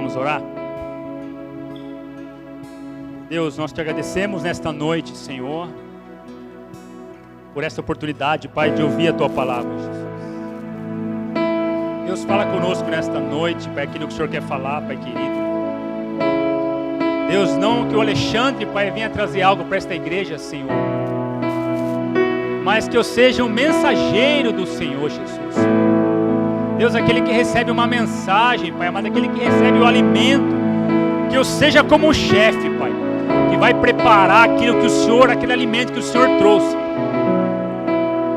Vamos orar? Deus, nós te agradecemos nesta noite, Senhor, por esta oportunidade, Pai, de ouvir a Tua palavra, Jesus. Deus, fala conosco nesta noite, Pai, aquilo que o Senhor quer falar, Pai querido. Deus, não que o Alexandre, Pai, venha trazer algo para esta igreja, Senhor, mas que eu seja um mensageiro do Senhor, Jesus. Deus, aquele que recebe uma mensagem, Pai, mas aquele que recebe o alimento, que eu seja como um chefe, Pai, que vai preparar aquilo que o Senhor, aquele alimento que o Senhor trouxe,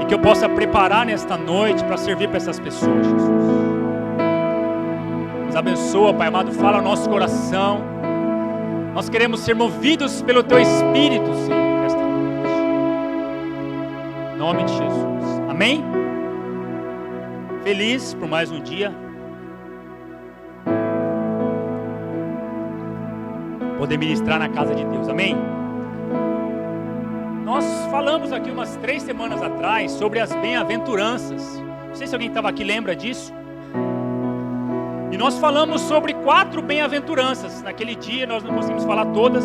e que eu possa preparar nesta noite para servir para essas pessoas, Jesus. Nos abençoa, Pai amado, fala ao nosso coração. Nós queremos ser movidos pelo Teu Espírito, Senhor, nesta noite. Em nome de Jesus. Amém? Feliz por mais um dia. Poder ministrar na casa de Deus. Amém? Nós falamos aqui umas 3 semanas atrás sobre as bem-aventuranças. Não sei se alguém estava aqui lembra disso. E nós falamos sobre 4 bem-aventuranças. Naquele dia nós não conseguimos falar todas.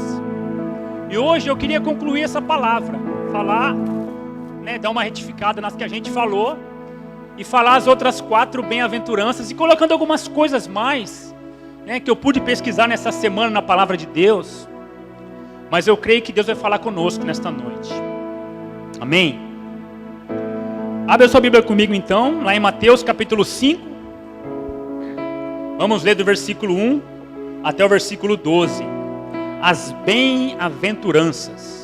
E hoje eu queria concluir essa palavra. Falar, dar uma retificada nas que a gente falou. E falar as outras 4 bem-aventuranças. E colocando algumas coisas mais, que eu pude pesquisar nessa semana na palavra de Deus. Mas eu creio que Deus vai falar conosco nesta noite. Amém? Abre a sua Bíblia comigo então, lá em Mateus capítulo 5. Vamos ler do versículo 1 até o versículo 12. As bem-aventuranças.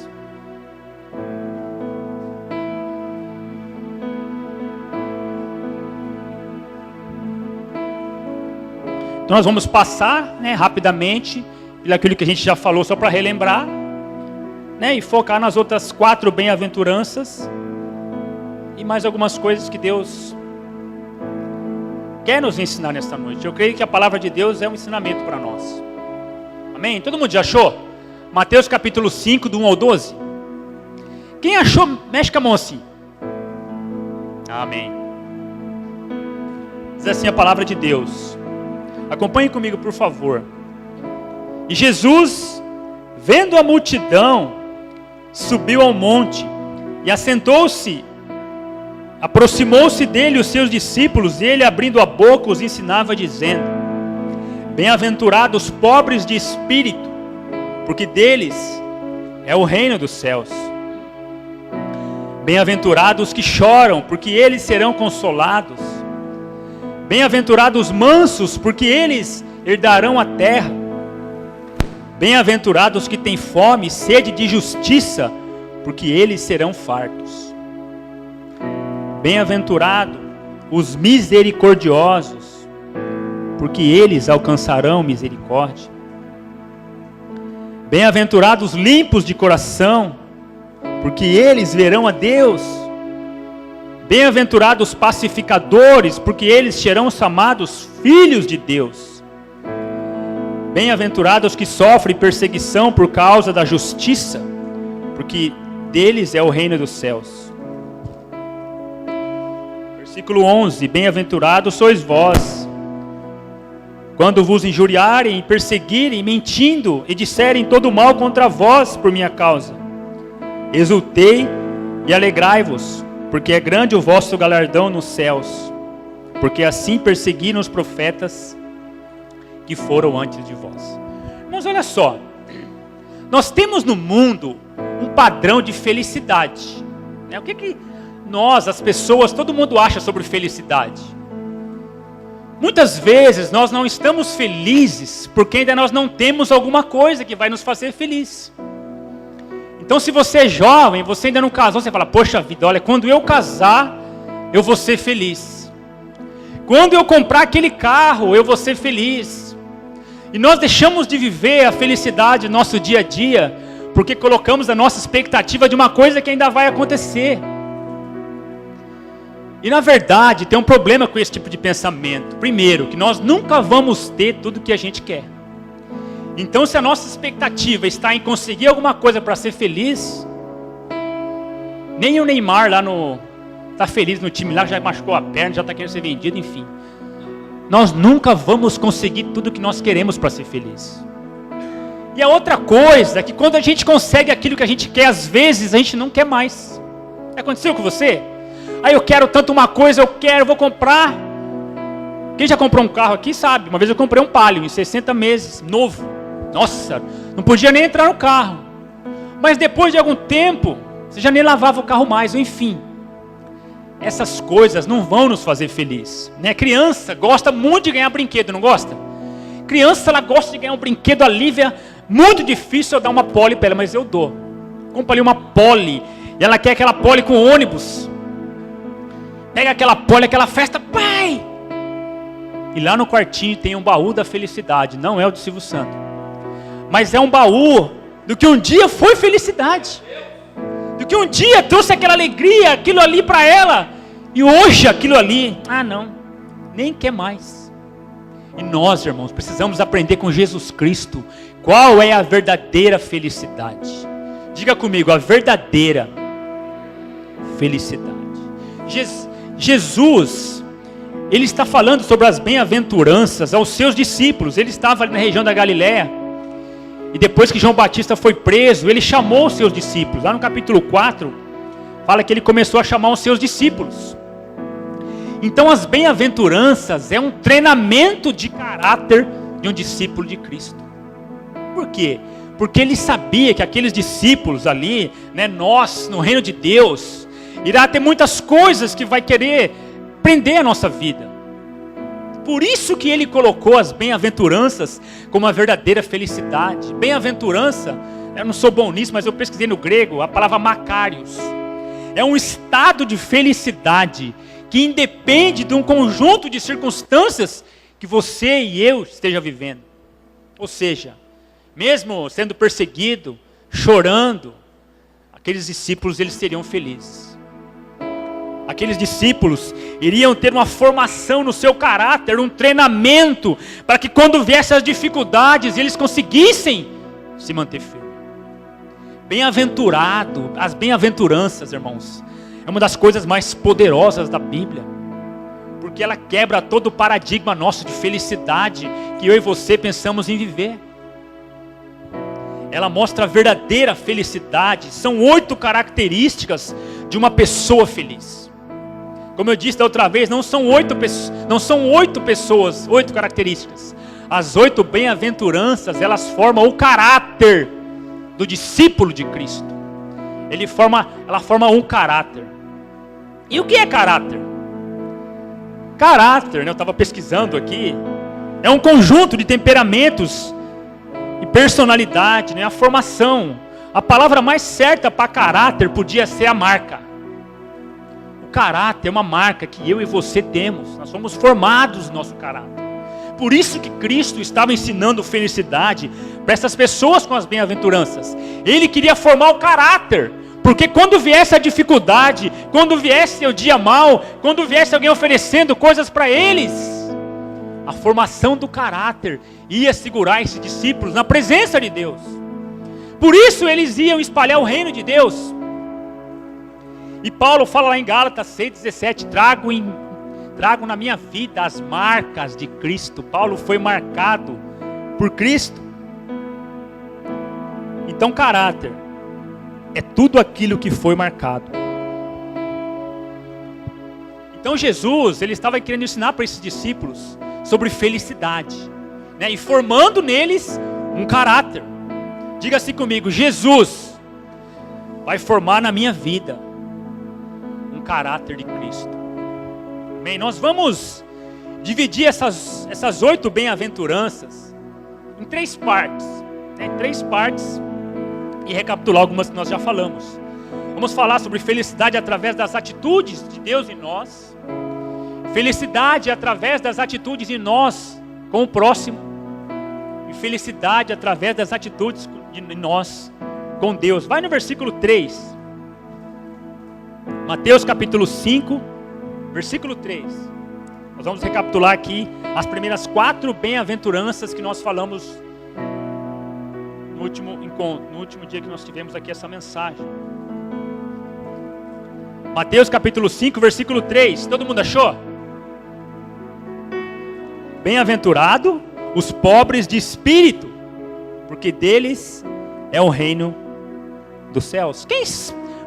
Então nós vamos passar rapidamente pelo aquilo que a gente já falou, só para relembrar, e focar nas outras 4 bem-aventuranças e mais algumas coisas que Deus quer nos ensinar nesta noite. Eu creio que a palavra de Deus é um ensinamento para nós. Amém? Todo mundo já achou? Mateus capítulo 5, do 1 ao 12. Quem achou, mexe com a mão assim. Amém. Diz assim a palavra de Deus. Acompanhe comigo, por favor. E Jesus, vendo a multidão, subiu ao monte e assentou-se. Aproximou-se dele os seus discípulos, e ele, abrindo a boca, os ensinava, dizendo: Bem-aventurados os pobres de espírito, porque deles é o reino dos céus. Bem-aventurados os que choram, porque eles serão consolados. Bem-aventurados os mansos, porque eles herdarão a terra. Bem-aventurados os que têm fome e sede de justiça, porque eles serão fartos. Bem-aventurados os misericordiosos, porque eles alcançarão misericórdia. Bem-aventurados os limpos de coração, porque eles verão a Deus. Bem-aventurados os pacificadores, porque eles serão chamados filhos de Deus. Bem-aventurados os que sofrem perseguição por causa da justiça, porque deles é o reino dos céus. Versículo 11: Bem-aventurados sois vós, quando vos injuriarem, perseguirem, mentindo, e disserem todo mal contra vós por minha causa. Exultei e alegrai-vos, porque é grande o vosso galardão nos céus, porque assim perseguiram os profetas que foram antes de vós. Mas olha só, nós temos no mundo um padrão de felicidade, O que nós, as pessoas, todo mundo acha sobre felicidade? Muitas vezes nós não estamos felizes porque ainda nós não temos alguma coisa que vai nos fazer feliz. Então, se você é jovem, você ainda não casou, você fala: poxa vida, olha, quando eu casar, eu vou ser feliz. Quando eu comprar aquele carro, eu vou ser feliz. E nós deixamos de viver a felicidade no nosso dia a dia, porque colocamos a nossa expectativa de uma coisa que ainda vai acontecer. E na verdade, tem um problema com esse tipo de pensamento. Primeiro, que nós nunca vamos ter tudo que a gente quer. Então, se a nossa expectativa está em conseguir alguma coisa para ser feliz, nem o Neymar lá está feliz no time lá, já machucou a perna, já está querendo ser vendido, enfim. nós nunca vamos conseguir tudo que nós queremos para ser feliz. E a outra coisa é que quando a gente consegue aquilo que a gente quer, às vezes a gente não quer mais. Aconteceu com você? Aí eu quero tanto uma coisa, vou comprar. Quem já comprou um carro aqui sabe. Uma vez eu comprei um Palio em 60 meses, novo. Nossa, não podia nem entrar no carro. Mas depois de algum tempo, você já nem lavava o carro mais, enfim. Essas coisas não vão nos fazer feliz, né? Criança gosta muito de ganhar brinquedo, não gosta? Criança, ela gosta de ganhar um brinquedo, a Lívia, muito difícil eu dar uma Poli para ela, mas eu dou. Comprei uma Poli, e ela quer aquela Poli com ônibus. Pega aquela Poli, aquela festa, pai! E lá no quartinho tem um baú da felicidade, não é o de Silvio Santos. Mas é um baú do que um dia foi felicidade. Do que um dia trouxe aquela alegria, aquilo ali para ela. E hoje aquilo ali, não, nem quer mais. E nós, irmãos, precisamos aprender com Jesus Cristo qual é a verdadeira felicidade. Diga comigo, a verdadeira felicidade. Jesus, ele está falando sobre as bem-aventuranças aos seus discípulos. Ele estava ali na região da Galileia. E depois que João Batista foi preso, ele chamou os seus discípulos. Lá no capítulo 4, fala que ele começou a chamar os seus discípulos. Então as bem-aventuranças é um treinamento de caráter de um discípulo de Cristo. Por quê? Porque ele sabia que aqueles discípulos ali, nós, no reino de Deus, irá ter muitas coisas que vai querer prender a nossa vida. Por isso que ele colocou as bem-aventuranças como a verdadeira felicidade. Bem-aventurança, eu não sou bom nisso, mas eu pesquisei no grego, a palavra makarios. É um estado de felicidade que independe de um conjunto de circunstâncias que você e eu esteja vivendo. Ou seja, mesmo sendo perseguido, chorando, aqueles discípulos eles seriam felizes. Aqueles discípulos iriam ter uma formação no seu caráter, um treinamento, para que quando viessem as dificuldades, eles conseguissem se manter firmes. Bem-aventurado, as bem-aventuranças, irmãos, é uma das coisas mais poderosas da Bíblia, porque ela quebra todo o paradigma nosso de felicidade, que eu e você pensamos em viver. Ela mostra a verdadeira felicidade, são 8 características de uma pessoa feliz. Como eu disse da outra vez, não são 8 pessoas, 8 características. As 8 bem-aventuranças, elas formam o caráter do discípulo de Cristo. Ela forma um caráter. E o que é caráter? Caráter, eu estava pesquisando aqui, é um conjunto de temperamentos e personalidade, a formação. A palavra mais certa para caráter podia ser a marca. O caráter é uma marca que eu e você temos. Nós somos formados no nosso caráter. Por isso que Cristo estava ensinando felicidade para essas pessoas com as bem-aventuranças. Ele queria formar o caráter. Porque quando viesse a dificuldade, quando viesse o dia mau, quando viesse alguém oferecendo coisas para eles, a formação do caráter ia segurar esses discípulos na presença de Deus. Por isso eles iam espalhar o reino de Deus. E Paulo fala lá em Gálatas 6,17, trago na minha vida as marcas de Cristo. Paulo foi marcado por Cristo. Então caráter é tudo aquilo que foi marcado. Então Jesus, ele estava querendo ensinar para esses discípulos sobre felicidade, e formando neles um caráter. Diga assim comigo, Jesus vai formar na minha vida um caráter de Cristo. Bem, nós vamos dividir essas 8 bem-aventuranças em 3 partes, e recapitular algumas que nós já falamos. Vamos falar sobre felicidade através das atitudes de Deus em nós, felicidade através das atitudes em nós com o próximo, e felicidade através das atitudes de nós com Deus. Vai no versículo 3, Mateus capítulo 5, versículo 3. Nós vamos recapitular aqui as primeiras 4 bem-aventuranças que nós falamos no último encontro, no último dia que nós tivemos aqui essa mensagem. Mateus capítulo 5, versículo 3. Todo mundo achou? Bem-aventurado os pobres de espírito, porque deles é o reino dos céus.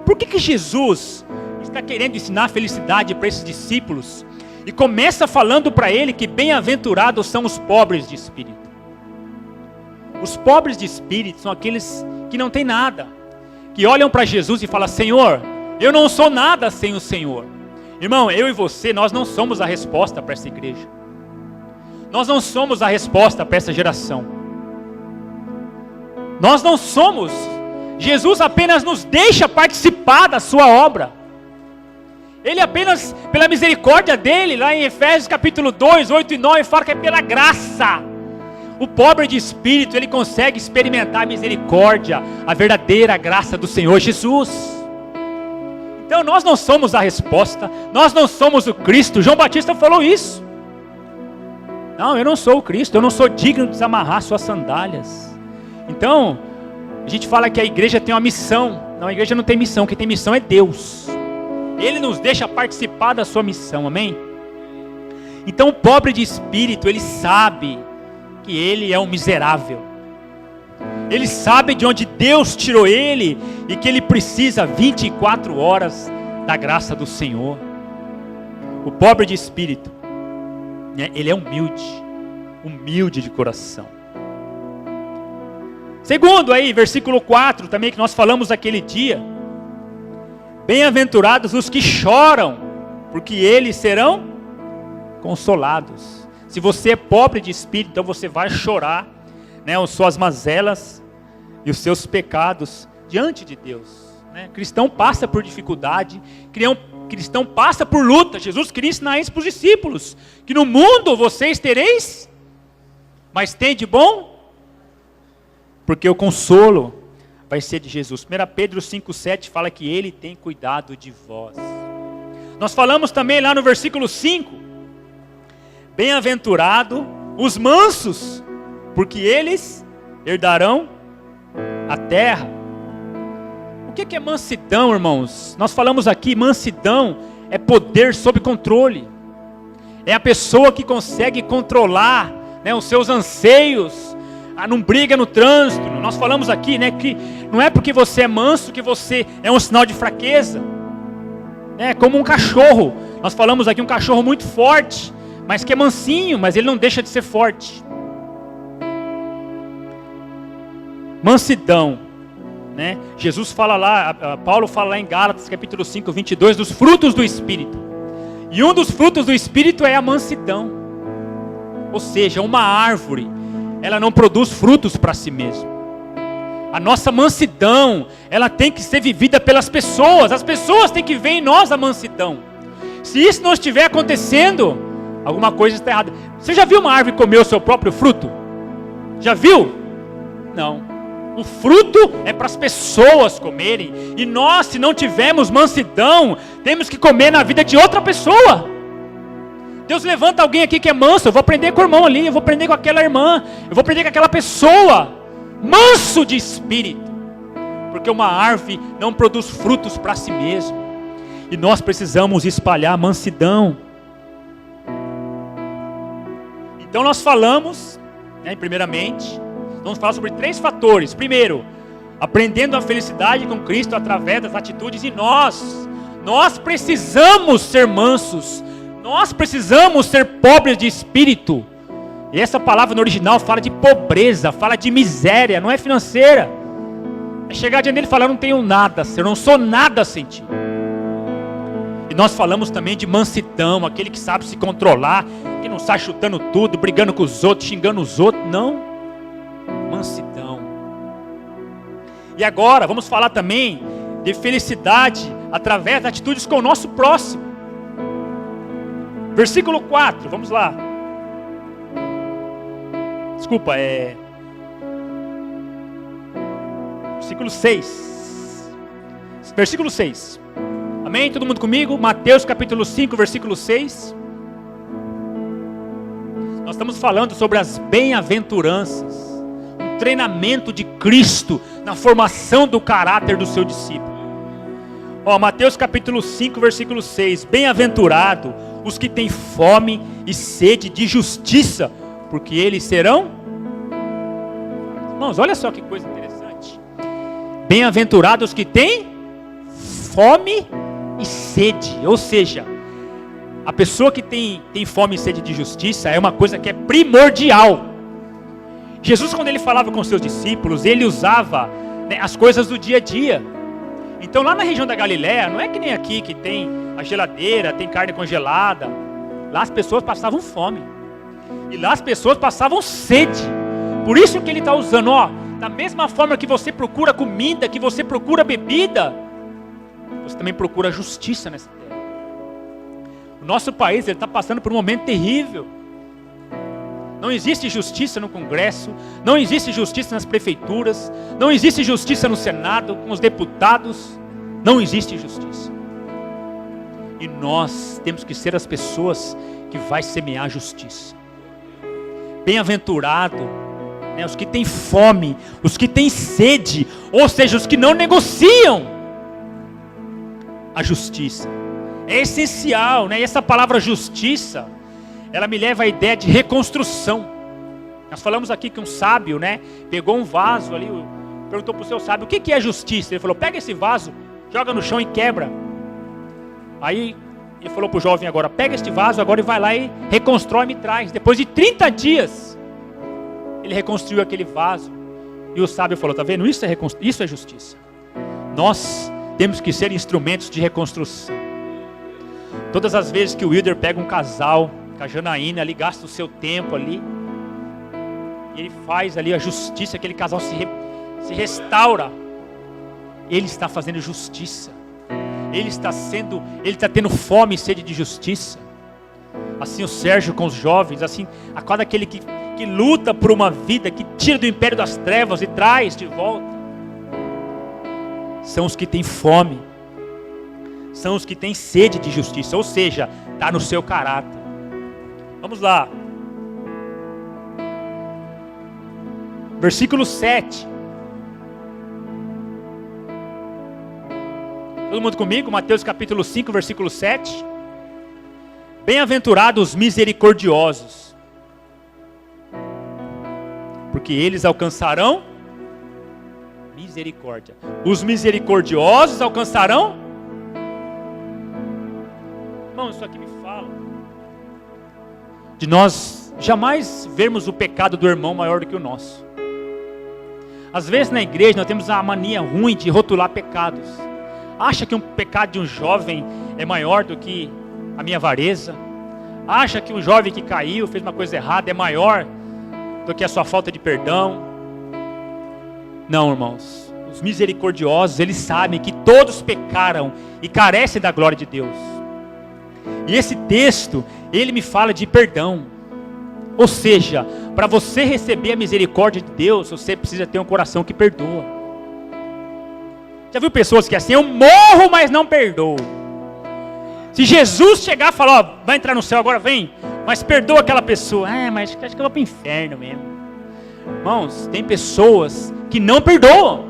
Por que Jesus está querendo ensinar felicidade para esses discípulos e começa falando para ele que bem-aventurados são os pobres de espírito? Os pobres de espírito são aqueles que não têm nada, que olham para Jesus e falam: Senhor, eu não sou nada sem o Senhor. Irmão, eu e você, nós não somos a resposta para essa igreja. Nós não somos a resposta para essa geração. Nós não somos. Jesus apenas nos deixa participar da sua obra. Ele apenas, pela misericórdia dele, lá em Efésios capítulo 2, 8 e 9, fala que é pela graça. O pobre de espírito, ele consegue experimentar a misericórdia, a verdadeira graça do Senhor Jesus. Então nós não somos a resposta, nós não somos o Cristo. João Batista falou isso. Não, eu não sou o Cristo, eu não sou digno de desamarrar suas sandálias. Então, a gente fala que a igreja tem uma missão. Não, a igreja não tem missão, quem tem missão é Deus. Ele nos deixa participar da sua missão, amém? Então o pobre de espírito, ele sabe que ele é um miserável. Ele sabe de onde Deus tirou ele e que ele precisa 24 horas da graça do Senhor. O pobre de espírito, ele é humilde de coração. Segundo aí, versículo 4, também que nós falamos aquele dia: bem-aventurados os que choram, porque eles serão consolados. Se você é pobre de espírito, então você vai chorar, né, as suas mazelas e os seus pecados diante de Deus, né? Cristão passa por dificuldade, cristão passa por luta. Jesus queria ensinar isso para os discípulos, que no mundo vocês tereis, mas tem de bom, porque o consolo vai ser de Jesus. 1 Pedro 5,7 fala que Ele tem cuidado de vós. Nós falamos também lá no versículo 5, bem-aventurado os mansos, porque eles herdarão a terra. O que é mansidão, irmãos? Nós falamos aqui, mansidão é poder sob controle. É a pessoa que consegue controlar, né, os seus anseios, não briga no trânsito. Nós falamos aqui, né, que não é porque você é manso que você é um sinal de fraqueza. É como um cachorro. Nós falamos aqui um cachorro muito forte, mas que é mansinho, mas ele não deixa de ser forte. Mansidão, né? Jesus fala lá, Paulo fala lá em Gálatas capítulo 5, 22, dos frutos do Espírito. E um dos frutos do Espírito é a mansidão. Ou seja, uma árvore, ela não produz frutos para si mesma. A nossa mansidão, ela tem que ser vivida pelas pessoas. As pessoas têm que ver em nós a mansidão. Se isso não estiver acontecendo, alguma coisa está errada. Você já viu uma árvore comer o seu próprio fruto? Já viu? Não. O fruto é para as pessoas comerem. E nós, se não tivermos mansidão, temos que comer na vida de outra pessoa. Deus levanta alguém aqui que é manso. Eu vou aprender com o irmão ali, eu vou aprender com aquela irmã, eu vou aprender com aquela pessoa. Manso de espírito. Porque uma árvore não produz frutos para si mesma. E nós precisamos espalhar mansidão. Então nós falamos, né, primeiramente, vamos falar sobre 3 fatores. Primeiro, aprendendo a felicidade com Cristo através das atitudes. E nós precisamos ser mansos. Nós precisamos ser pobres de espírito. E essa palavra no original fala de pobreza, fala de miséria, não é financeira. É chegar diante dele e falar: eu não tenho nada, eu não sou nada sem ti. E nós falamos também de mansidão, aquele que sabe se controlar, que não sai chutando tudo, brigando com os outros, xingando os outros. Não. Mansidão. E agora vamos falar também de felicidade através de atitudes com o nosso próximo. Versículo 4, vamos lá. Desculpa, versículo 6. Versículo 6. Amém? Todo mundo comigo? Mateus capítulo 5, versículo 6. Nós estamos falando sobre as bem-aventuranças. Um treinamento de Cristo na formação do caráter do seu discípulo. Mateus capítulo 5, versículo 6. Bem-aventurado os que têm fome e sede de justiça, porque eles serão... Irmãos, olha só que coisa interessante. Bem-aventurados que têm fome e sede. Ou seja, a pessoa que tem fome e sede de justiça é uma coisa que é primordial. Jesus, quando ele falava com seus discípulos, ele usava, né, as coisas do dia a dia. Então lá na região da Galileia, não é que nem aqui que tem a geladeira, tem carne congelada. Lá as pessoas passavam fome. E lá as pessoas passavam sede. Por isso que ele está usando, da mesma forma que você procura comida, que você procura bebida, você também procura justiça nessa terra. O nosso país está passando por um momento terrível. Não existe justiça no Congresso, não existe justiça nas prefeituras, não existe justiça no Senado, com os deputados, não existe justiça. E nós temos que ser as pessoas que vai semear a justiça. Bem-aventurado, né, os que têm fome, os que têm sede, ou seja, os que não negociam a justiça. É essencial, né? E essa palavra justiça, ela me leva à ideia de reconstrução. Nós falamos aqui que um sábio, né, pegou um vaso ali, perguntou para o seu sábio, o que é justiça? Ele falou, pega esse vaso, joga no chão e quebra. Aí ele falou para o jovem agora, pega este vaso agora e vai lá e reconstrói e me traz. Depois de 30 dias, ele reconstruiu aquele vaso. E o sábio falou, tá vendo? Isso é justiça. Nós temos que ser instrumentos de reconstrução. Todas as vezes que o Wilder pega um casal, a Janaína ali, gasta o seu tempo ali, e ele faz ali a justiça, aquele casal se restaura, ele está fazendo justiça, ele está tendo fome e sede de justiça. Assim o Sérgio com os jovens, assim, a cada aquele que luta por uma vida, que tira do império das trevas e traz de volta, são os que têm fome, são os que têm sede de justiça, ou seja, está no seu caráter. Vamos lá. Versículo 7. Todo mundo comigo? Mateus capítulo 5, versículo 7. Bem-aventurados os misericordiosos, porque eles alcançarão misericórdia. Os misericordiosos alcançarão... Irmão, isso aqui me fala de nós jamais vermos o pecado do irmão maior do que o nosso. Às vezes na igreja nós temos a mania ruim de rotular pecados. Acha que um pecado de um jovem é maior do que a minha avareza. Acha que um jovem que caiu, fez uma coisa errada, é maior do que a sua falta de perdão. Não, irmãos. Os misericordiosos, eles sabem que todos pecaram e carecem da glória de Deus. E esse texto, ele me fala de perdão. Ou seja, para você receber a misericórdia de Deus, você precisa ter um coração que perdoa. Já viu pessoas que assim, eu morro, mas não perdoo. Se Jesus chegar e falar, vai entrar no céu agora, vem, mas perdoa aquela pessoa. Mas acho que eu vou para o inferno mesmo. Irmãos, tem pessoas que não perdoam.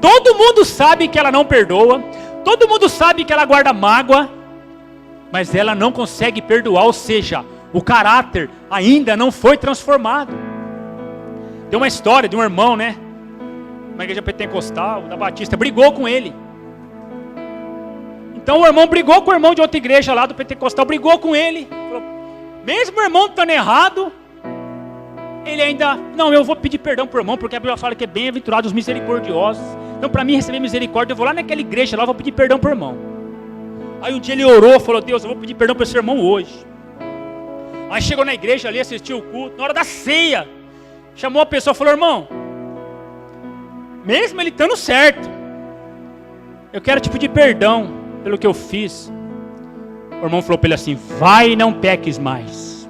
Todo mundo sabe que ela não perdoa. Todo mundo sabe que ela guarda mágoa, mas ela não consegue perdoar, ou seja, o caráter ainda não foi transformado. Tem uma história de um irmão, né? Uma igreja pentecostal, da Batista, brigou com ele. Então o irmão brigou com o irmão de outra igreja lá do pentecostal, brigou com ele. Falou, mesmo o irmão estando errado, ele ainda, não, eu vou pedir perdão para o irmão, porque a Bíblia fala que é bem-aventurado os misericordiosos. Então para mim receber misericórdia, eu vou lá naquela igreja lá, vou pedir perdão para o irmão. Aí um dia ele orou, falou, Deus, eu vou pedir perdão para esse irmão hoje. Aí chegou na igreja ali, assistiu o culto, na hora da ceia, chamou a pessoa e falou, irmão, mesmo ele estando certo, eu quero te pedir perdão pelo que eu fiz. O irmão falou para ele assim, vai e não peques mais.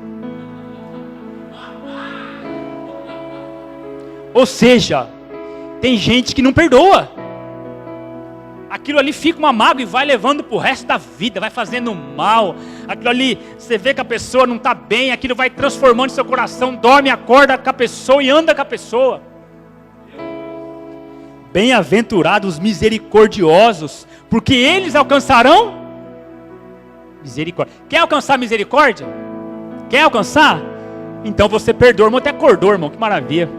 Ou seja, tem gente que não perdoa. Aquilo ali fica uma mágoa e vai levando para o resto da vida, vai fazendo mal. Aquilo ali, você vê que a pessoa não está bem, aquilo vai transformando seu coração, dorme, acorda com a pessoa e anda com a pessoa. Bem-aventurados os misericordiosos, porque eles alcançarão misericórdia. Quer alcançar misericórdia? Quer alcançar? Então você perdoa. Irmão, até acordou, irmão, que maravilha.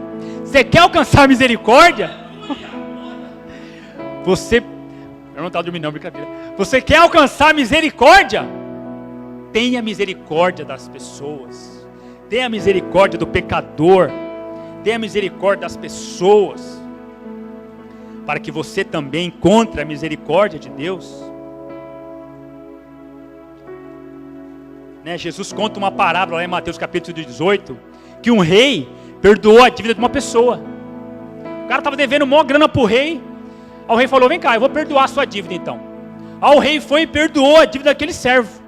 Você quer alcançar a misericórdia? Você... Eu não estava dormindo não, brincadeira. Você quer alcançar a misericórdia? Tenha misericórdia das pessoas. Tenha misericórdia do pecador. Tenha misericórdia das pessoas. Para que você também encontre a misericórdia de Deus. Jesus conta uma parábola lá em Mateus capítulo 18, que um rei perdoou a dívida de uma pessoa. O cara estava devendo uma grana para o rei. Aí o rei falou, vem cá, eu vou perdoar a sua dívida então. Aí o rei foi e perdoou a dívida daquele servo.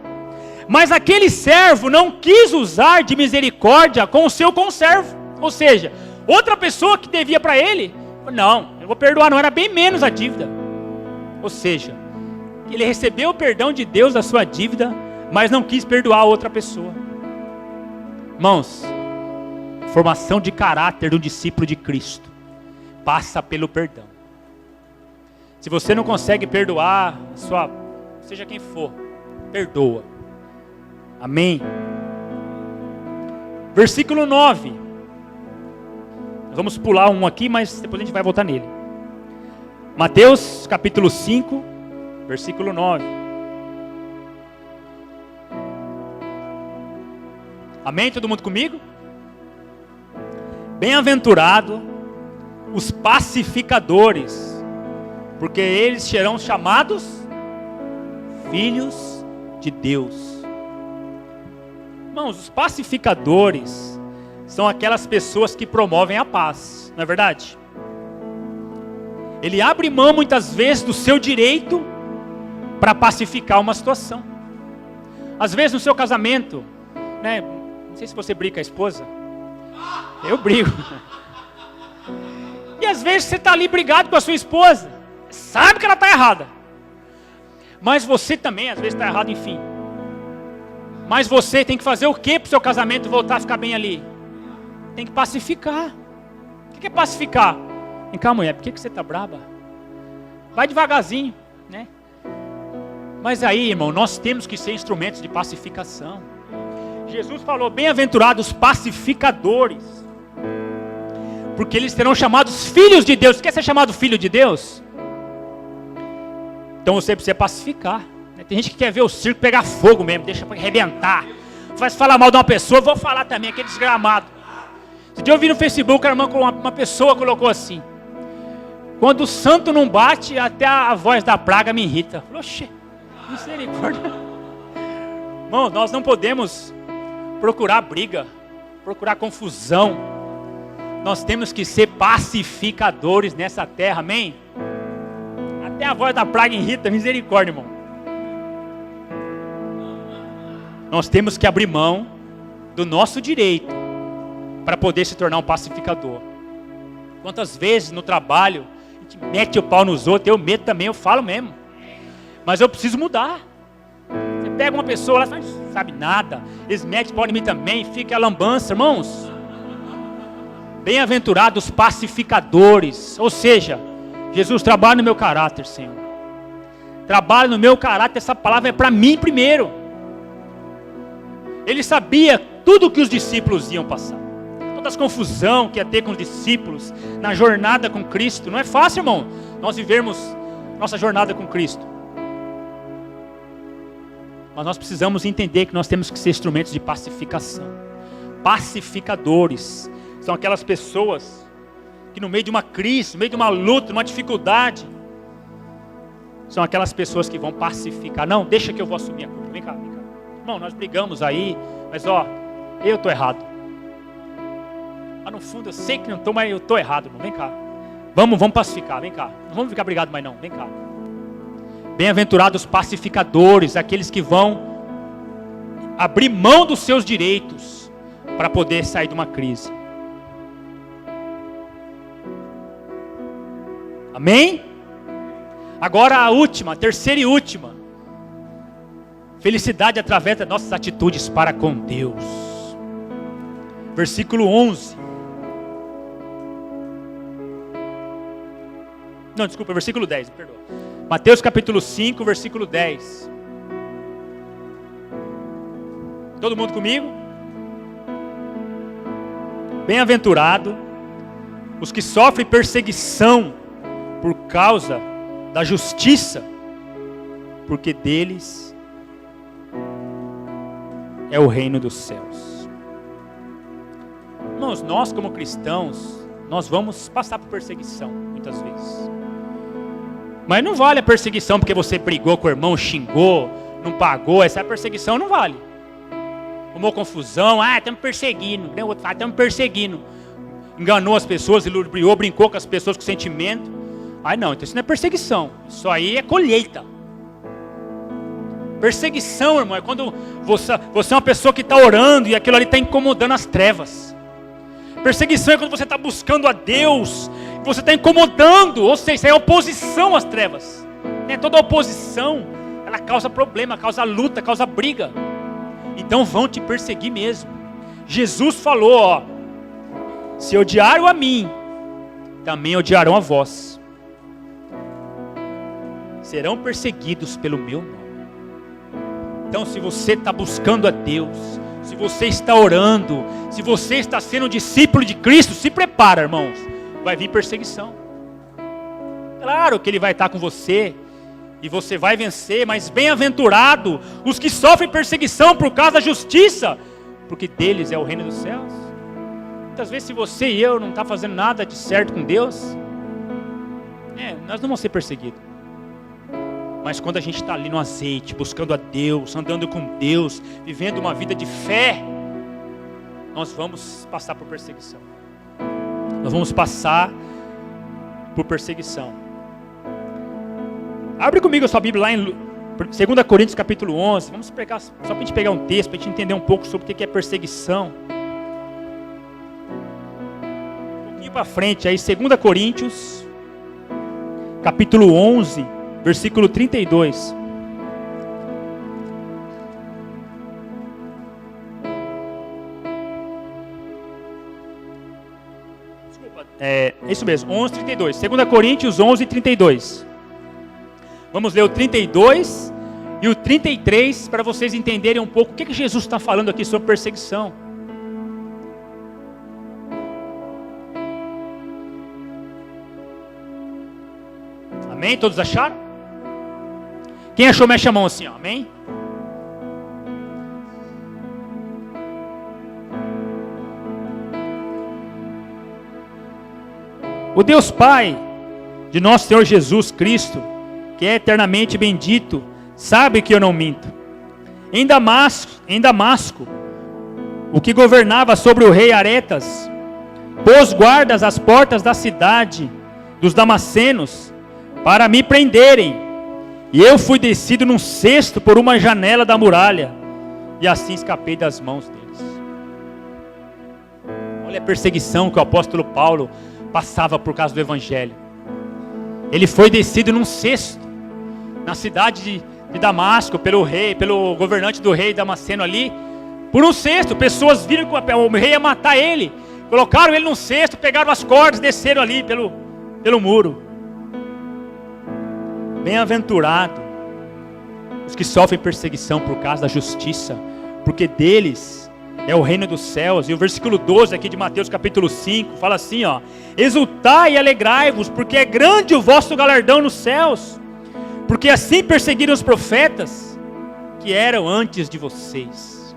Mas aquele servo não quis usar de misericórdia com o seu conservo. Ou seja, outra pessoa que devia para ele, não, eu vou perdoar, não, era bem menos a dívida. Ou seja, ele recebeu o perdão de Deus da sua dívida, mas não quis perdoar a outra pessoa. Irmãos, formação de caráter do discípulo de Cristo passa pelo perdão. Se você não consegue perdoar seja quem for, perdoa. Amém? Versículo 9. Nós vamos pular um aqui, mas depois a gente vai voltar nele. Mateus capítulo 5, versículo 9. Amém? Todo mundo comigo? Bem-aventurado os pacificadores, porque eles serão chamados filhos de Deus. Irmãos, os pacificadores são aquelas pessoas que promovem a paz, não é verdade? Ele abre mão muitas vezes do seu direito para pacificar uma situação. Às vezes no seu casamento, né? Não sei se você briga com a esposa. Eu brigo. E às vezes você está ali brigado com a sua esposa. Sabe que ela está errada. Mas você também às vezes está errado, enfim. Mas você tem que fazer o que para o seu casamento voltar a ficar bem ali? Tem que pacificar. O que é pacificar? Vem cá, mulher, por que você está braba? Vai devagarzinho, né? Mas aí, irmão, nós temos que ser instrumentos de pacificação. Jesus falou, bem-aventurados os pacificadores, porque eles serão chamados filhos de Deus. Quer ser chamado filho de Deus? Então você precisa pacificar. Tem gente que quer ver o circo pegar fogo mesmo, deixa para arrebentar. Vai falar mal de uma pessoa, eu vou falar também, aquele desgramado. Esse dia eu vi no Facebook, uma pessoa colocou assim: quando o santo não bate, até a voz da praga me irrita. Falei, oxe, misericórdia. Irmão, nós não podemos procurar briga, procurar confusão. Nós temos que ser pacificadores nessa terra, amém? Até a voz da praga irrita, misericórdia, irmão. Nós temos que abrir mão do nosso direito para poder se tornar um pacificador. Quantas vezes no trabalho a gente mete o pau nos outros, eu medo também, eu falo mesmo. Mas eu preciso mudar. Você pega uma pessoa, ela não sabe nada, eles metem pau em mim também, fica a lambança, irmãos. Bem-aventurados os pacificadores, ou seja, Jesus, trabalha no meu caráter, Senhor. Trabalha no meu caráter, essa palavra é para mim primeiro. Ele sabia tudo o que os discípulos iam passar, toda a confusão que ia ter com os discípulos na jornada com Cristo. Não é fácil, irmão, nós vivermos nossa jornada com Cristo. Mas nós precisamos entender que nós temos que ser instrumentos de pacificação. Pacificadores são aquelas pessoas que no meio de uma crise, no meio de uma luta, de uma dificuldade, são aquelas pessoas que vão pacificar. Não, deixa que eu vou assumir a culpa. Vem cá, vem cá. Irmão, nós brigamos aí, mas ó, eu estou errado. Lá no fundo eu sei que não estou, mas eu estou errado, irmão. Vem cá. Vamos pacificar, vem cá. Não vamos ficar brigados mais não, vem cá. Bem-aventurados os pacificadores, aqueles que vão abrir mão dos seus direitos para poder sair de uma crise. Amém? Agora a última, a terceira e última. Felicidade através das nossas atitudes para com Deus. Versículo 11. Não, desculpa, versículo 10, perdoa. Mateus capítulo 5, versículo 10. Todo mundo comigo? Bem-aventurado os que sofrem perseguição por causa da justiça, porque deles é o reino dos céus. Irmãos, nós como cristãos, nós vamos passar por perseguição, muitas vezes. Mas não vale a perseguição porque você brigou com o irmão, xingou, não pagou. Essa perseguição não vale. Arrumou confusão, estamos perseguindo. O outro fala, estamos perseguindo. Enganou as pessoas, ilubriou, brincou com as pessoas com sentimento. Não, então isso não é perseguição. Isso aí é colheita. Perseguição, irmão, é quando você é uma pessoa que está orando e aquilo ali está incomodando as trevas. Perseguição é quando você está buscando a Deus, você está incomodando, ou seja, é oposição às trevas. Toda oposição, ela causa problema, causa luta, causa briga. Então vão te perseguir mesmo. Jesus falou, se odiaram a mim, também odiarão a vós. Serão perseguidos pelo meu nome. Então se você está buscando a Deus, se você está orando, se você está sendo discípulo de Cristo, se prepara, irmãos, vai vir perseguição. Claro que Ele vai estar com você, e você vai vencer, mas bem-aventurado os que sofrem perseguição por causa da justiça, porque deles é o reino dos céus. Muitas vezes se você e eu não estamos fazendo nada de certo com Deus, nós não vamos ser perseguidos. Mas quando a gente está ali no azeite, buscando a Deus, andando com Deus, vivendo uma vida de fé, nós vamos passar por perseguição. Nós vamos passar por perseguição. Abre comigo a sua Bíblia lá em 2 Coríntios capítulo 11. Vamos pregar, só para a gente pegar um texto, para a gente entender um pouco sobre o que é perseguição. Um pouquinho para frente, aí 2 Coríntios capítulo 11, versículo 32. Desculpa, é isso mesmo, 11, 32. 2 Coríntios 11, 32. Vamos ler o 32 e o 33 para vocês entenderem um pouco o que Jesus está falando aqui sobre perseguição. Amém? Todos acharam? Quem achou, mexe a mão assim, amém? O Deus Pai de nosso Senhor Jesus Cristo, que é eternamente bendito, sabe que eu não minto. Em Damasco, o que governava sobre o rei Aretas, pôs guardas às portas da cidade dos damascenos, para me prenderem, e eu fui descido num cesto por uma janela da muralha, e assim escapei das mãos deles. Olha a perseguição que o apóstolo Paulo passava por causa do evangelho. Ele foi descido num cesto, na cidade de Damasco, pelo governante do rei Damasceno ali, por um cesto. Pessoas viram que o rei ia matar ele, colocaram ele num cesto, pegaram as cordas, desceram ali pelo muro. Bem-aventurado os que sofrem perseguição por causa da justiça, porque deles é o reino dos céus. E o versículo 12 aqui de Mateus capítulo 5 fala assim, exultai e alegrai-vos, porque é grande o vosso galardão nos céus, porque assim perseguiram os profetas que eram antes de vocês.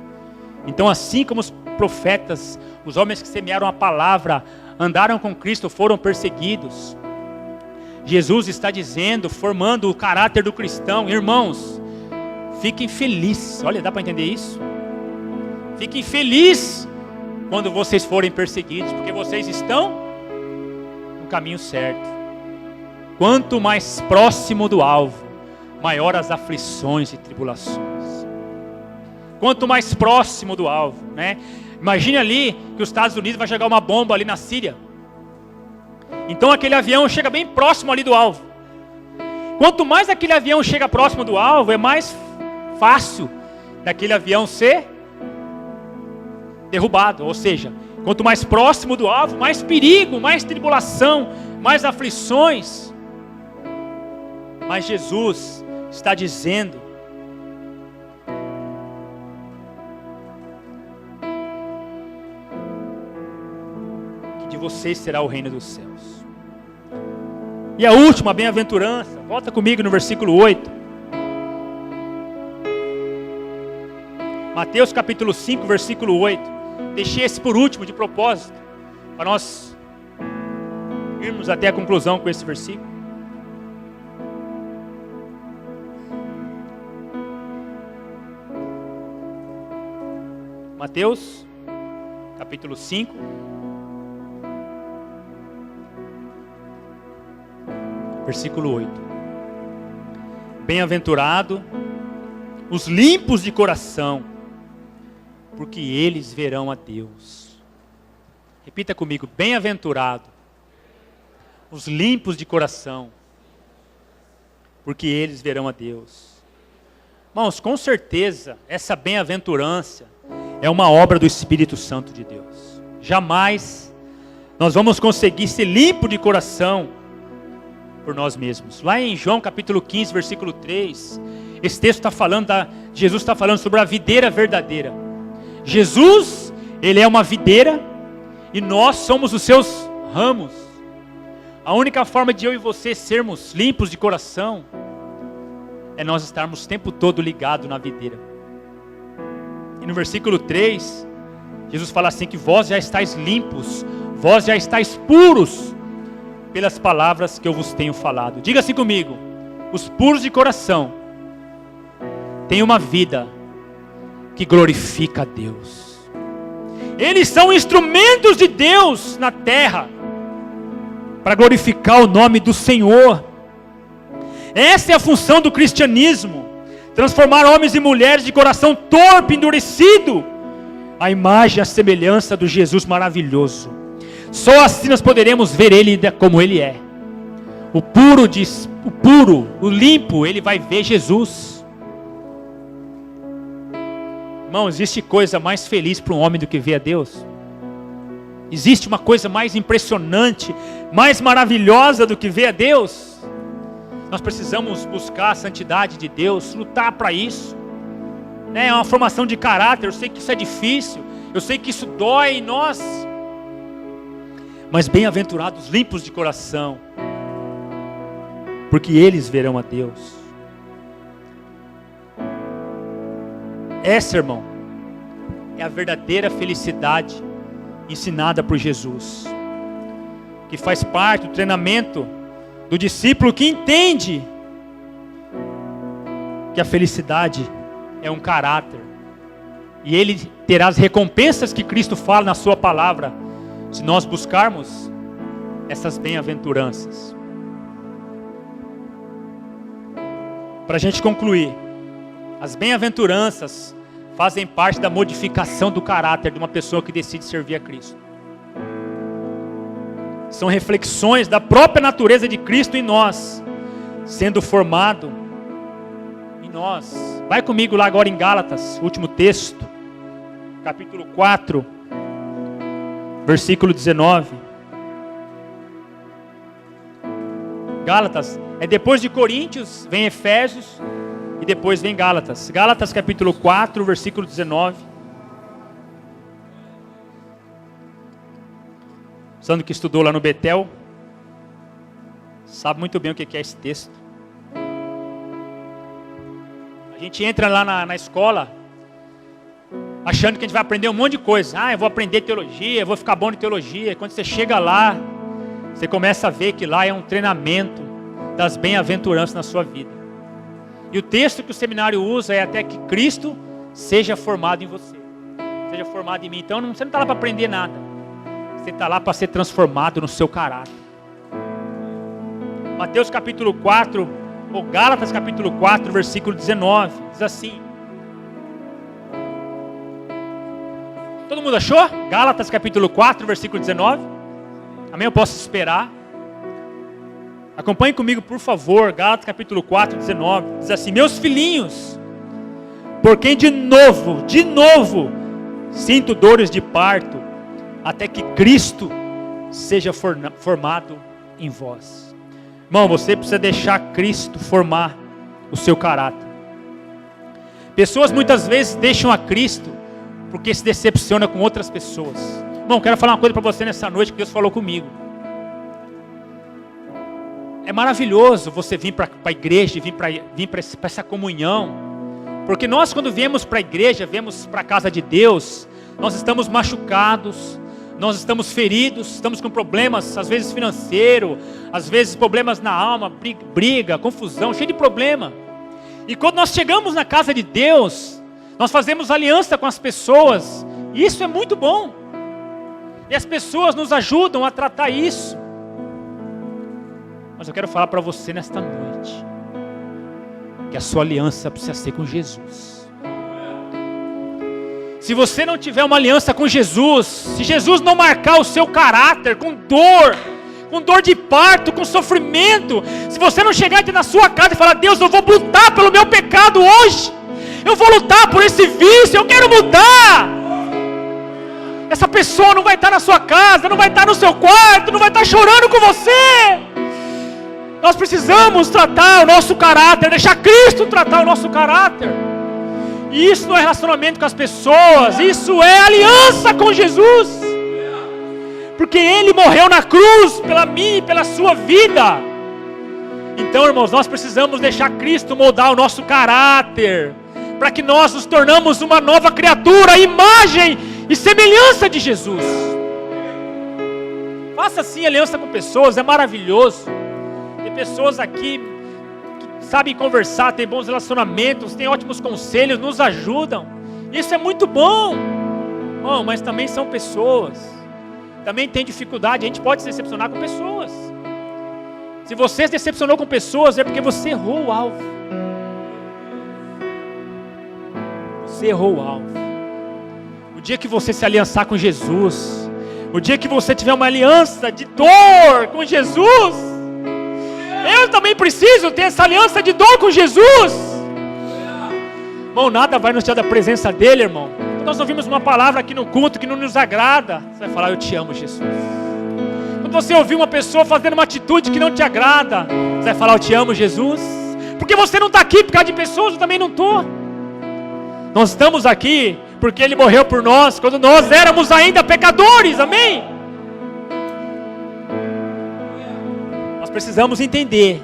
Então assim como os profetas, os homens que semearam a palavra, andaram com Cristo, foram perseguidos, Jesus está dizendo, formando o caráter do cristão. Irmãos, fiquem felizes. Olha, dá para entender isso? Fiquem felizes quando vocês forem perseguidos, porque vocês estão no caminho certo. Quanto mais próximo do alvo, maior as aflições e tribulações. Quanto mais próximo do alvo, né? Imagine ali que os Estados Unidos vai jogar uma bomba ali na Síria. Então aquele avião chega bem próximo ali do alvo. Quanto mais aquele avião chega próximo do alvo, é mais fácil daquele avião ser derrubado. Ou seja, quanto mais próximo do alvo, mais perigo, mais tribulação, mais aflições. Mas Jesus está dizendo, que de vocês será o reino dos céus. E a última bem-aventurança, volta comigo no versículo 8. Mateus capítulo 5, versículo 8. Deixei esse por último de propósito, para nós irmos até a conclusão com esse versículo. Mateus capítulo 5, versículo 8. Bem-aventurado os limpos de coração, porque eles verão a Deus. Repita comigo: bem-aventurado os limpos de coração, porque eles verão a Deus. Irmãos, com certeza essa bem-aventurança é uma obra do Espírito Santo de Deus. Jamais nós vamos conseguir ser limpo de coração por nós mesmos. Lá em João capítulo 15, versículo 3, esse texto está falando, Jesus está falando sobre a videira verdadeira. Jesus, Ele é uma videira e nós somos os seus ramos. A única forma de eu e você sermos limpos de coração é nós estarmos o tempo todo ligados na videira. E no versículo 3, Jesus fala assim que vós já estáis limpos, vós já estáis puros pelas palavras que eu vos tenho falado. Diga assim comigo: os puros de coração têm uma vida que glorifica a Deus. Eles são instrumentos de Deus na terra, para glorificar o nome do Senhor. Essa é a função do cristianismo: transformar homens e mulheres de coração torpe, endurecido, à imagem e à semelhança do Jesus maravilhoso. Só assim nós poderemos ver Ele como Ele é. O puro, o limpo, ele vai ver Jesus. Irmão, existe coisa mais feliz para um homem do que ver a Deus? Existe uma coisa mais impressionante, mais maravilhosa do que ver a Deus? Nós precisamos buscar a santidade de Deus, lutar para isso. É uma formação de caráter. Eu sei que isso é difícil, eu sei que isso dói em nós. Mas bem-aventurados limpos de coração, porque eles verão a Deus. Essa, irmão, é a verdadeira felicidade ensinada por Jesus, que faz parte do treinamento do discípulo que entende que a felicidade é um caráter, e ele terá as recompensas que Cristo fala na sua palavra, se nós buscarmos essas bem-aventuranças. Para a gente concluir, as bem-aventuranças fazem parte da modificação do caráter de uma pessoa que decide servir a Cristo. São reflexões da própria natureza de Cristo em nós, sendo formado em nós. Vai comigo lá agora em Gálatas, último texto, capítulo 4, versículo 19. Gálatas, depois de Coríntios, vem Efésios, e depois vem Gálatas. Gálatas capítulo 4, versículo 19. Sandro, que estudou lá no Betel, sabe muito bem o que é esse texto. A gente entra lá na escola, achando que a gente vai aprender um monte de coisa. Eu vou aprender teologia, eu vou ficar bom de teologia. Quando você chega lá, você começa a ver que lá é um treinamento das bem-aventuranças na sua vida. E o texto que o seminário usa é até que Cristo seja formado em você, seja formado em mim. Então você não está lá para aprender nada, você está lá para ser transformado no seu caráter. Mateus capítulo 4, ou Gálatas capítulo 4, versículo 19, diz assim. Todo mundo achou? Gálatas capítulo 4, versículo 19. Amém? Eu posso esperar. Acompanhe comigo, por favor. Gálatas capítulo 4, 19. Diz assim: meus filhinhos, por quem de novo sinto dores de parto, até que Cristo seja formado em vós. Irmão, você precisa deixar Cristo formar o seu caráter. Pessoas muitas vezes deixam a Cristo porque se decepciona com outras pessoas, Irmão, quero falar uma coisa para você nessa noite que Deus falou comigo. É maravilhoso você vir para a igreja, vir para essa comunhão. Porque nós, quando viemos para a igreja, viemos para a casa de Deus, nós estamos machucados, nós estamos feridos, estamos com problemas, às vezes financeiro, às vezes problemas na alma, briga, confusão, cheio de problema. E quando nós chegamos na casa de Deus, nós fazemos aliança com as pessoas, e isso é muito bom. E as pessoas nos ajudam a tratar isso. Mas eu quero falar para você nesta noite, que a sua aliança precisa ser com Jesus. Se você não tiver uma aliança com Jesus, se Jesus não marcar o seu caráter com dor de parto, com sofrimento, se você não chegar aqui na sua casa e falar: Deus, eu vou lutar pelo meu pecado hoje, eu vou lutar por esse vício, eu quero mudar. Essa pessoa não vai estar na sua casa, não vai estar no seu quarto, não vai estar chorando com você. Nós precisamos tratar o nosso caráter, deixar Cristo tratar o nosso caráter. E isso não é relacionamento com as pessoas, isso é aliança com Jesus. Porque Ele morreu na cruz pela minha e pela sua vida. Então, irmãos, nós precisamos deixar Cristo moldar o nosso caráter, para que nós nos tornamos uma nova criatura, imagem e semelhança de Jesus. Faça sim aliança com pessoas, é maravilhoso. Tem pessoas aqui que sabem conversar, têm bons relacionamentos, têm ótimos conselhos, nos ajudam. Isso é muito bom. Bom, mas também são pessoas. Também tem dificuldade, a gente pode se decepcionar com pessoas. Se você se decepcionou com pessoas, é porque você errou o alvo. Você errou o alvo. O dia que você se aliançar com Jesus, o dia que você tiver uma aliança de dor com Jesus, eu também preciso ter essa aliança de dor com Jesus. Irmão, nada vai nos tirar da presença dEle, irmão. Quando nós ouvimos uma palavra aqui no culto que não nos agrada, você vai falar: eu te amo, Jesus. Quando você ouvir uma pessoa fazendo uma atitude que não te agrada, você vai falar: eu te amo, Jesus. Porque você não está aqui por causa de pessoas, eu também não estou. Nós estamos aqui porque Ele morreu por nós, quando nós éramos ainda pecadores, amém? Nós precisamos entender,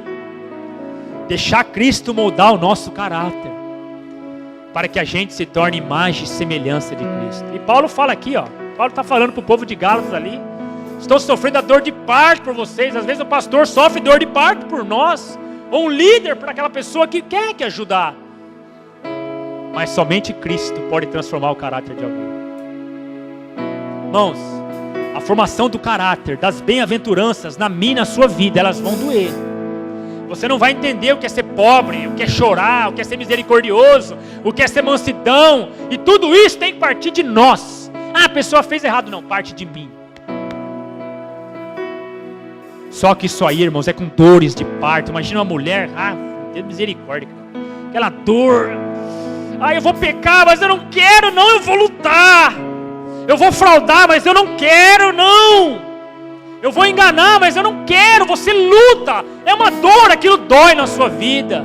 deixar Cristo moldar o nosso caráter, para que a gente se torne imagem e semelhança de Cristo. E Paulo fala aqui, Paulo está falando para o povo de Gálatas ali: estou sofrendo a dor de parto por vocês. Às vezes o pastor sofre dor de parto por nós, ou um líder por aquela pessoa que quer que ajudar. Mas somente Cristo pode transformar o caráter de alguém. Irmãos, a formação do caráter, das bem-aventuranças na minha e na sua vida, elas vão doer. Você não vai entender o que é ser pobre, o que é chorar, o que é ser misericordioso, o que é ser mansidão. E tudo isso tem que partir de nós. Ah, a pessoa fez errado. Não, parte de mim. Só que isso aí, irmãos, é com dores de parto. Imagina uma mulher, Deus misericórdia, aquela dor. Eu vou pecar, mas eu não quero, não, eu vou lutar. Eu vou fraudar, mas eu não quero, não. Eu vou enganar, mas eu não quero. Você luta, é uma dor, aquilo dói na sua vida.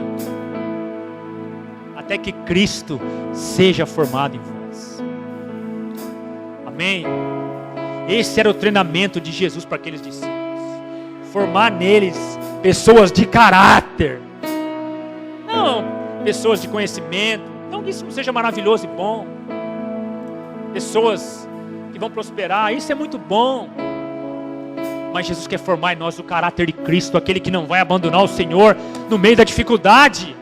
Até que Cristo seja formado em vós. Amém? Esse era o treinamento de Jesus para aqueles discípulos. Formar neles pessoas de caráter. Não pessoas de conhecimento. Não que isso não seja maravilhoso e bom. Pessoas que vão prosperar, isso é muito bom. Mas Jesus quer formar em nós o caráter de Cristo, aquele que não vai abandonar o Senhor no meio da dificuldade.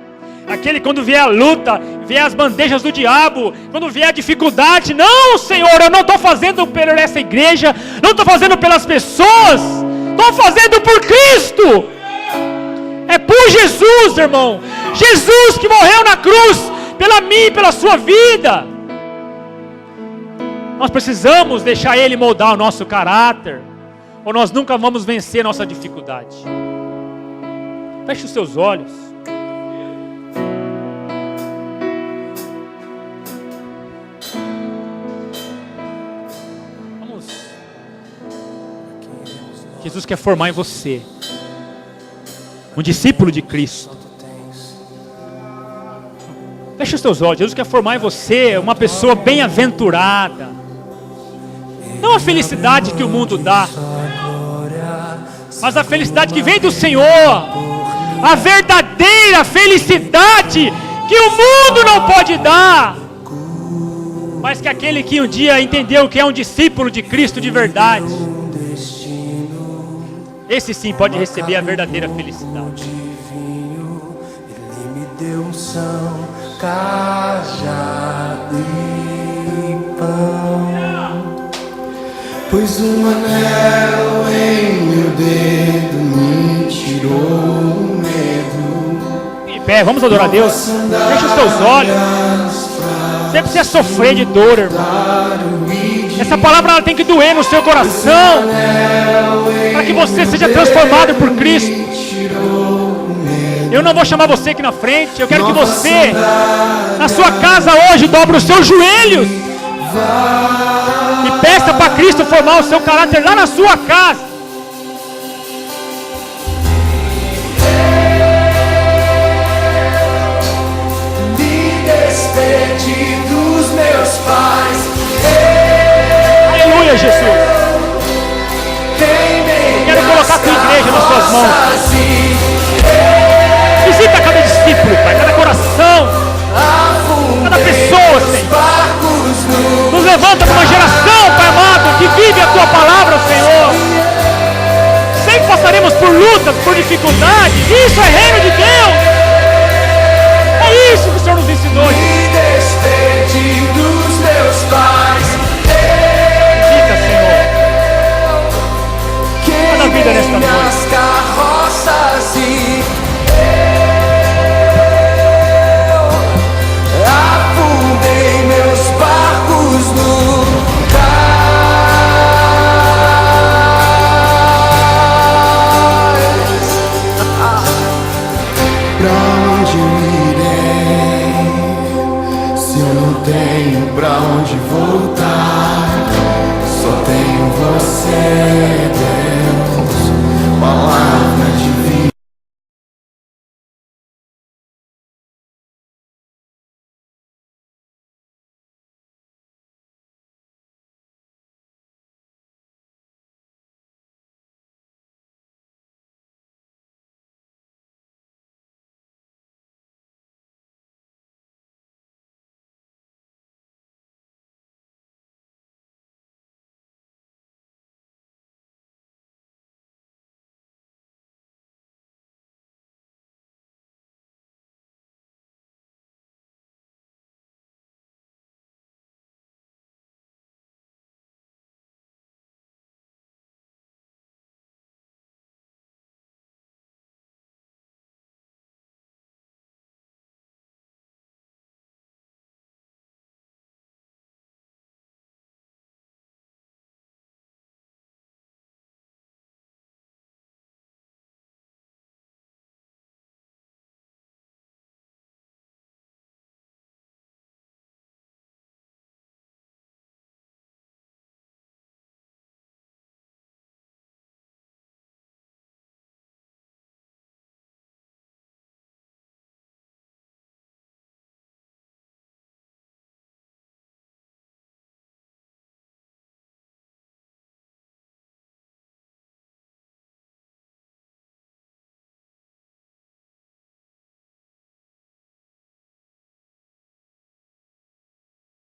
Aquele quando vier a luta, vier as bandejas do diabo, quando vier a dificuldade, não, Senhor, eu não estou fazendo por essa igreja, não estou fazendo pelas pessoas, estou fazendo por Cristo. É por Jesus, irmão. Jesus que morreu na cruz pela minha e pela sua vida. Nós precisamos deixar Ele moldar o nosso caráter, ou nós nunca vamos vencer a nossa dificuldade. Feche os seus olhos. Vamos. Jesus quer formar em você um discípulo de Cristo. Feche os teus olhos. Jesus quer formar em você uma pessoa bem-aventurada. Não a felicidade que o mundo dá, mas a felicidade que vem do Senhor. A verdadeira felicidade que o mundo não pode dar, mas que aquele que um dia entendeu que é um discípulo de Cristo de verdade, esse sim pode receber a verdadeira felicidade. Ele me deu unção, cajado e pão. Pois um anel em meu dedo me tirou o medo. Em pé, vamos adorar a Deus. Feche os seus olhos. Você precisa sofrer de dor, irmão. Essa palavra ela tem que doer no seu coração, para que você seja transformado por Cristo. Eu não vou chamar você aqui na frente. Eu quero que você, na sua casa hoje, dobre os seus joelhos e peça para Cristo formar o seu caráter lá na sua casa. Me despede dos meus pais. Aleluia, Jesus. Quero colocar a tua igreja nas suas mãos. Visita cada discípulo, Pai, cada coração, cada pessoa, Senhor. Nos levanta para uma geração, Pai amado, que vive a tua palavra, Senhor. Sempre passaremos por lutas, por dificuldades. Isso é reino de Deus. É isso que o Senhor nos ensinou. Me despede dos meus pais. Visita, Senhor, cada vida nesta noite.